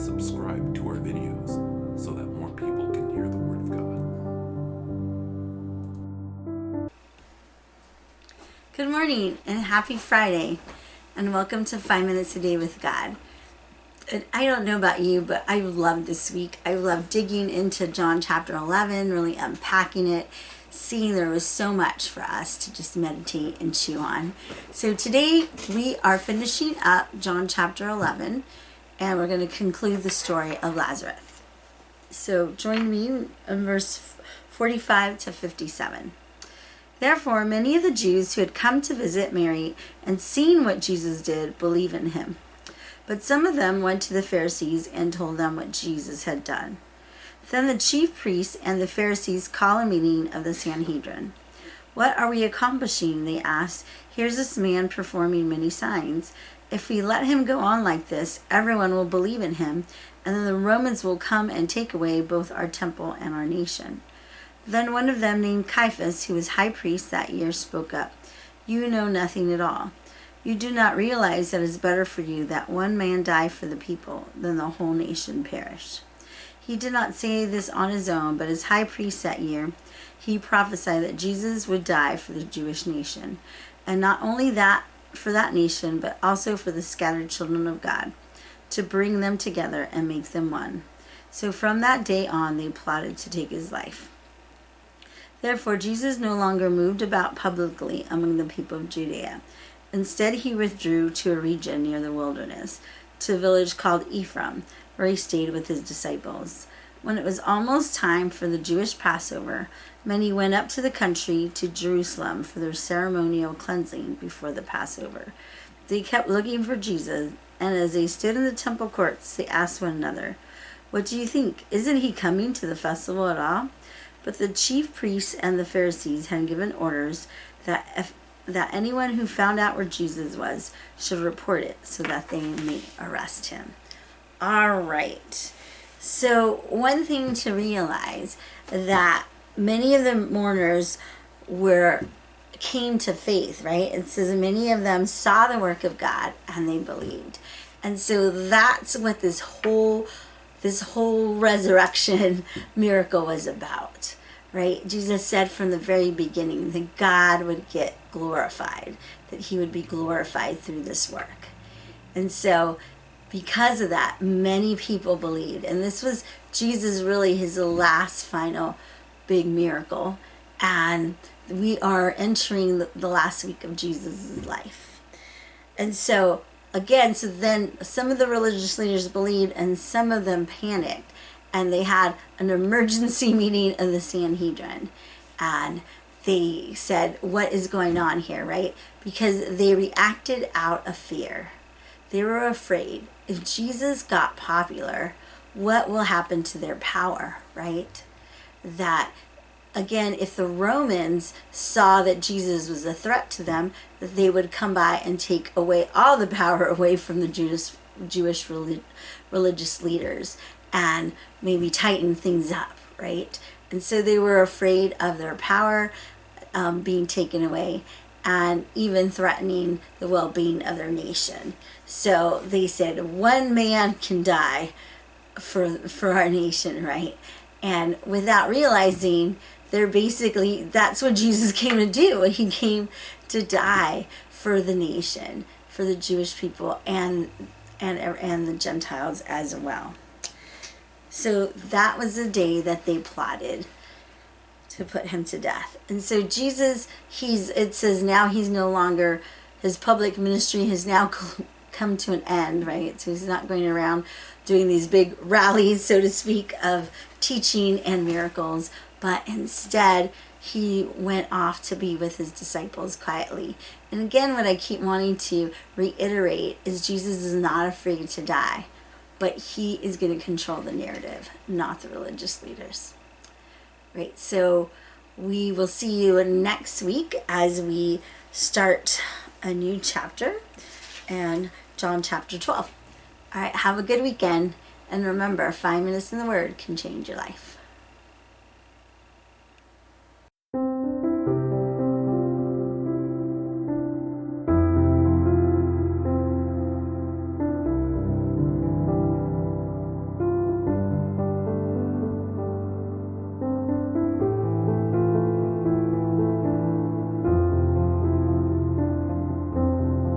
subscribe to our videos so that more people can hear the Word of God. Good morning and happy Friday, and welcome to 5 Minutes a Day with God. And I don't know about you, but I loved this week. I loved digging into John chapter 11, really unpacking it, seeing there was so much for us to just meditate and chew on. So today we are finishing up John chapter 11, and we're going to conclude the story of Lazarus. So join me in verse 45 to 57. Therefore, many of the Jews who had come to visit Mary and seen what Jesus did believed in him. But some of them went to the Pharisees and told them what Jesus had done. Then the chief priests and the Pharisees called a meeting of the Sanhedrin. "What are we accomplishing?" they asked. "Here's this man performing many signs. If we let him go on like this, everyone will believe in him, and then the Romans will come and take away both our temple and our nation." Then one of them, named Caiaphas, who was high priest that year, spoke up. "You know nothing at all. You do not realize that it is better for you that one man die for the people than the whole nation perish." He did not say this on his own, but as high priest that year, he prophesied that Jesus would die for the Jewish nation, and not only that for that nation, but also for the scattered children of God, to bring them together and make them one. So from that day on, they plotted to take his life. Therefore, Jesus no longer moved about publicly among the people of Judea. Instead, he withdrew to a region near the wilderness, to a village called Ephraim, where he stayed with his disciples. When it was almost time for the Jewish Passover, many went up to the country to Jerusalem for their ceremonial cleansing before the Passover. They kept looking for Jesus, and as they stood in the temple courts, they asked one another, "What do you think? Isn't he coming to the festival at all?" But the chief priests and the Pharisees had given orders that anyone who found out where Jesus was should report it so that they may arrest him. All right. So one thing to realize, that many of the mourners came to faith, right? It says many of them saw the work of God and they believed. And so that's what this whole resurrection miracle was about, right? Jesus said from the very beginning that God would get glorified, that he would be glorified through this work. And so because of that, many people believed. And this was Jesus really his last final big miracle. And we are entering the last week of Jesus' life. And so then some of the religious leaders believed and some of them panicked. And they had an emergency meeting of the Sanhedrin. And they said, what is going on here, right? Because they reacted out of fear. They were afraid. If Jesus got popular, what will happen to their power, right? That, again, if the Romans saw that Jesus was a threat to them, that they would come by and take away all the power away from the Jewish religious leaders and maybe tighten things up, right? And so they were afraid of their power being taken away and even threatening the well-being of their nation. So they said, one man can die for our nation, right? And without realizing, that's what Jesus came to do. He came to die for the nation, for the Jewish people and the Gentiles as well. So that was the day that they plotted to put him to death. And so Jesus, it says now he's no longer, his public ministry has now come to an end, right? So he's not going around doing these big rallies, so to speak, of teaching and miracles, but instead he went off to be with his disciples quietly. And again, what I keep wanting to reiterate is Jesus is not afraid to die, but he is going to control the narrative, not the religious leaders. Right, so we will see you next week as we start a new chapter and John chapter 12. All right, have a good weekend. And remember, 5 minutes in the Word can change your life.